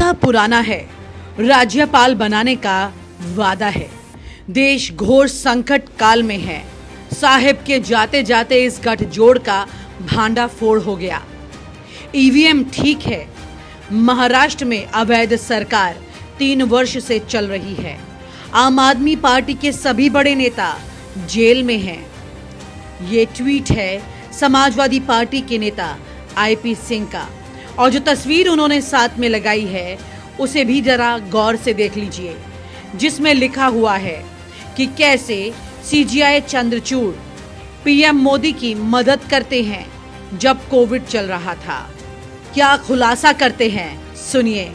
वादा पुराना है, राज्यपाल बनाने का वादा है। देश घोर संकट काल में है। साहिब के जाते जाते इस गठजोड़ का भांडा फोड़ हो गया। ईवीएम ठीक है, महाराष्ट्र में अवैध सरकार 3 वर्ष से चल रही है। आम आदमी पार्टी के सभी बड़े नेता जेल में हैं। ये ट्वीट है समाजवादी पार्टी के नेता आईपी सिंह का, और जो तस्वीर उन्होंने साथ में लगाई है उसे भी जरा गौर से देख लीजिए, जिसमें लिखा हुआ है कि कैसे सीजीआई चंद्रचूड़ पीएम मोदी की मदद करते हैं जब कोविड चल रहा था। क्या खुलासा करते हैं, सुनिए।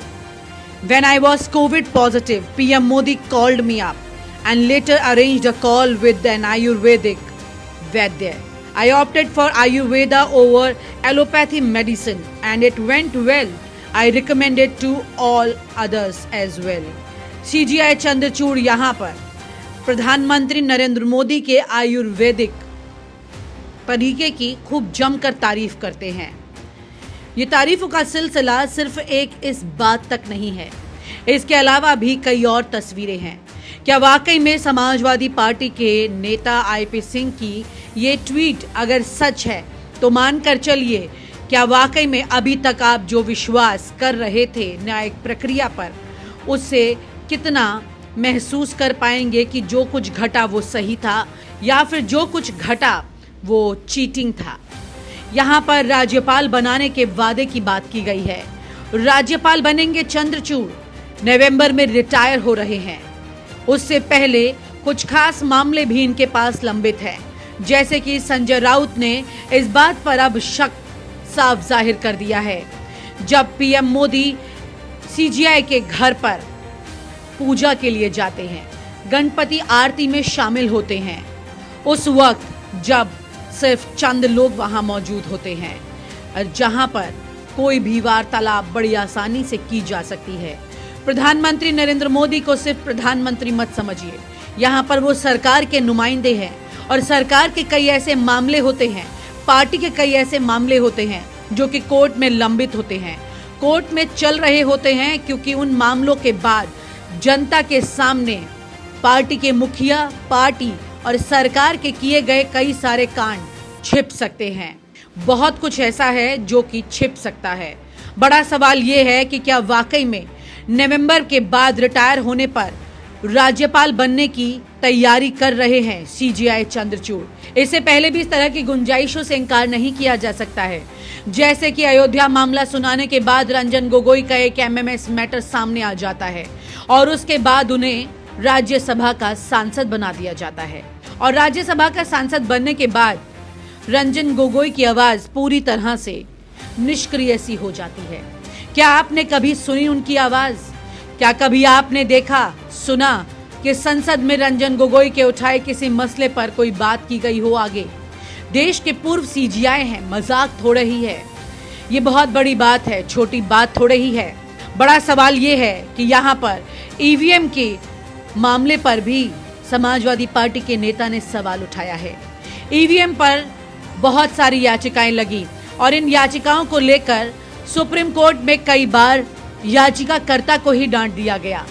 When I was COVID positive, PM Modi called me up and later arranged a call with an Ayurvedic Vaidya. I opted for Ayurveda over allopathy medicine and it went well. I recommend it to all others as well. CGI Chandrachud यहाँ पर प्रधानमंत्री नरेंद्र मोदी के आयुर्वेदिक तरीके की खूब जमकर तारीफ करते हैं। ये तारीफों का सिलसिला सिर्फ एक इस बात तक नहीं है, इसके अलावा भी कई और तस्वीरें हैं। क्या वाकई में समाजवादी पार्टी के नेता आईपी सिंह की ये ट्वीट अगर सच है तो मानकर चलिए, क्या वाकई में अभी तक आप जो विश्वास कर रहे थे न्यायिक प्रक्रिया पर, उससे कितना महसूस कर पाएंगे कि जो कुछ घटा वो सही था या फिर जो कुछ घटा वो चीटिंग था। यहाँ पर राज्यपाल बनाने के वादे की बात की गई है। राज्यपाल बनेंगे चंद्रचूड़, नवंबर में रिटायर हो रहे हैं। उससे पहले कुछ खास मामले भी इनके पास लंबित हैं, जैसे कि संजय राउत ने इस बात पर अब शक साफ जाहिर कर दिया है। जब पीएम मोदी सीजीआई के घर पर पूजा के लिए जाते हैं, गणपति आरती में शामिल होते हैं, उस वक्त जब सिर्फ चंद लोग वहां मौजूद होते हैं, जहां पर कोई भी वार्तालाप बड़ी आसानी से की जा सकती है। प्रधानमंत्री नरेंद्र मोदी को सिर्फ प्रधानमंत्री मत समझिए, यहाँ पर वो सरकार के नुमाइंदे हैं और सरकार के कई ऐसे मामले होते हैं, पार्टी के कई ऐसे मामले होते हैं जो कि कोर्ट में लंबित होते हैं, कोर्ट में चल रहे होते हैं, क्योंकि उन मामलों के बाद जनता के सामने पार्टी के मुखिया, पार्टी और सरकार के किए गए कई सारे कांड छिप सकते हैं। बहुत कुछ ऐसा है जो कि छिप सकता है। बड़ा सवाल ये है कि क्या वाकई में नवंबर के बाद रिटायर होने पर राज्यपाल बनने की तैयारी कर रहे हैं सीजीआई चंद्रचूड़। इससे पहले भी इस तरह की गुंजाइशों से इनकार नहीं किया जा सकता है, जैसे कि अयोध्या मामला सुनाने के बाद रंजन गोगोई का एक एमएमएस मैटर सामने आ जाता है और उसके बाद उन्हें राज्यसभा का सांसद बना दिया जाता है, और राज्यसभा का सांसद बनने के बाद रंजन गोगोई की आवाज पूरी तरह से निष्क्रिय सी हो जाती है। क्या आपने कभी सुनी उनकी आवाज? क्या कभी आपने देखा, सुना कि संसद में रंजन गोगोई के उठाए किसी मसले पर कोई बात की गई हो आगे? देश के पूर्व सीजीआई हैं, मजाक थोड़ा ही है, ये बहुत बड़ी बात है, छोटी बात थोड़े ही है। बड़ा सवाल ये है कि यहाँ पर ईवीएम के मामले पर भी समाजवादी पार्टी के नेता ने सवाल उठाया है। ईवीएम पर बहुत सारी याचिकाएं लगी और इन याचिकाओं को लेकर सुप्रीम कोर्ट में कई बार याचिकाकर्ता को ही डांट दिया गया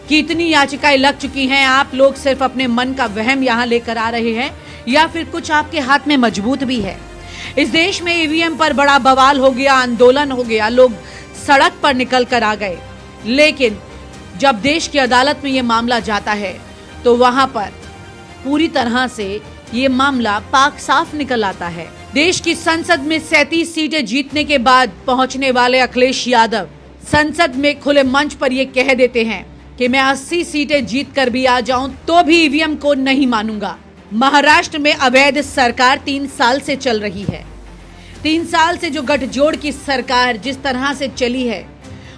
कि इतनी याचिकाएं लग चुकी हैं, आप लोग सिर्फ अपने मन का वहम यहाँ लेकर आ रहे हैं या फिर कुछ आपके हाथ में मजबूत भी है। इस देश में ईवीएम पर बड़ा बवाल हो गया, आंदोलन हो गया, लोग सड़क पर निकल कर आ गए, लेकिन जब देश की अदालत में ये मामला जाता है तो वहां पर पूरी तरह से ये मामला पाक साफ निकल आता है। देश की संसद में 37 सीटें जीतने के बाद पहुंचने वाले अखिलेश यादव संसद में खुले मंच पर ये कह देते हैं कि मैं 80 सीटें जीत कर भी आ जाऊं तो भी ईवीएम को नहीं मानूंगा। महाराष्ट्र में अवैध सरकार 3 साल से चल रही है। 3 साल से जो गठजोड़ की सरकार जिस तरह से चली है,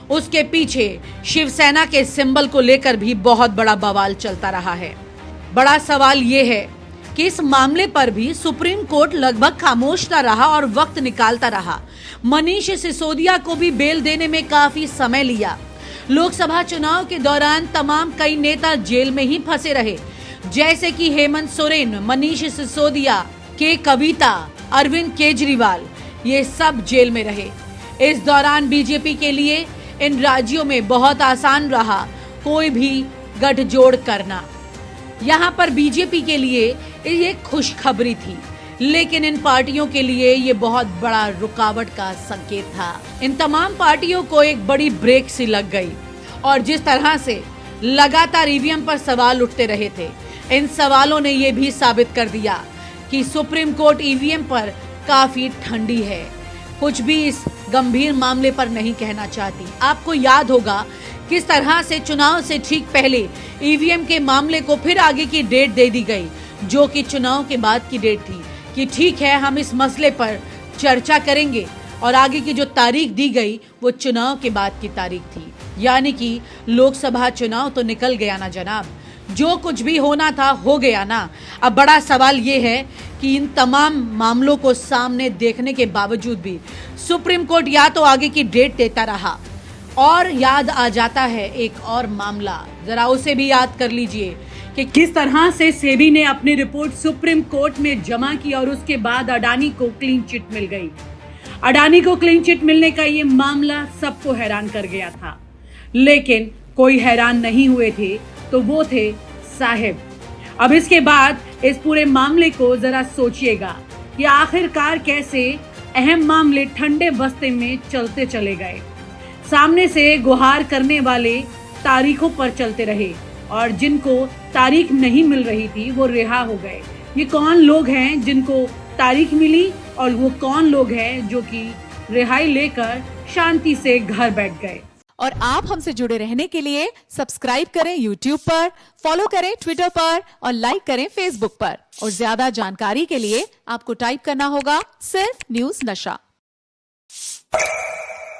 उसके पीछे शिवसेना के सिंबल को लेकर भी बहुत बड़ा बवाल चलता रहा है। बड़ा सवाल ये है कि इस मामले पर भी सुप्रीम कोर्ट लगभग खामोश रहा और वक्त निकालता रहा। मनीष सिसोदिया को भी बेल देने में काफी समय लिया। लोकसभा चुनाव के दौरान तमाम कई नेता जेल में ही फंसे रहे, जैसे कि हेमंत सोरेन, मनीष सिसोदिया, के कविता, अरविंद केजरीवाल, ये सब जेल में रहे। इस दौरान बीजेपी के लिए इन राज्यों में बहुत आसान रहा कोई भी गठजोड़ करना। यहाँ पर बीजेपी के लिए ये खुशखबरी थी, लेकिन इन पार्टियों के लिए ये बहुत बड़ा रुकावट का संकेत था। इन तमाम पार्टियों को एक बड़ी ब्रेक सी लग गई और जिस तरह से लगातार ईवीएम पर सवाल उठते रहे थे, इन सवालों ने ये भी साबित कर दिया कि सुप्रीम कोर्ट ईवीएम पर काफी ठंडी है, कुछ भी इस गंभीर मामले पर नहीं कहना चाहती। आपको याद होगा किस तरह से चुनाव से ठीक पहले ईवीएम के मामले को फिर आगे की डेट दे दी गई, जो कि चुनाव के बाद की डेट थी, कि ठीक है हम इस मसले पर चर्चा करेंगे, और आगे की जो तारीख दी गई वो चुनाव के बाद की तारीख थी। यानी कि लोकसभा चुनाव तो निकल गया ना जनाब, जो कुछ भी होना था हो गया ना। अब बड़ा सवाल ये है कि इन तमाम मामलों को सामने देखने के बावजूद भी सुप्रीम कोर्ट या तो आगे की डेट देता रहा, और याद आ जाता है एक और मामला, जरा उसे भी याद कर लीजिए कि किस तरह से सेबी ने अपनी रिपोर्ट सुप्रीम कोर्ट में जमा की और उसके बाद अडानी को क्लीन चिट मिल गई। अडानी को क्लीन चिट मिलने का ये मामला सबको हैरान कर गया था, लेकिन कोई हैरान नहीं हुए थे तो वो थे साहिब। अब इसके बाद इस पूरे मामले को जरा सोचिएगा कि आखिरकार कैसे अहम मामले ठंडे बस्ते में चलते चले गए। सामने से गुहार करने वाले तारीखों पर चलते रहे और जिनको तारीख नहीं मिल रही थी वो रिहा हो गए। ये कौन लोग हैं जिनको तारीख मिली और वो कौन लोग हैं जो कि रिहाई लेकर शांति से घर बैठ गए। और आप हमसे जुड़े रहने के लिए सब्सक्राइब करें YouTube पर, फॉलो करें Twitter पर और लाइक करें Facebook पर। और ज्यादा जानकारी के लिए आपको टाइप करना होगा सिर्फ न्यूज़ नशा।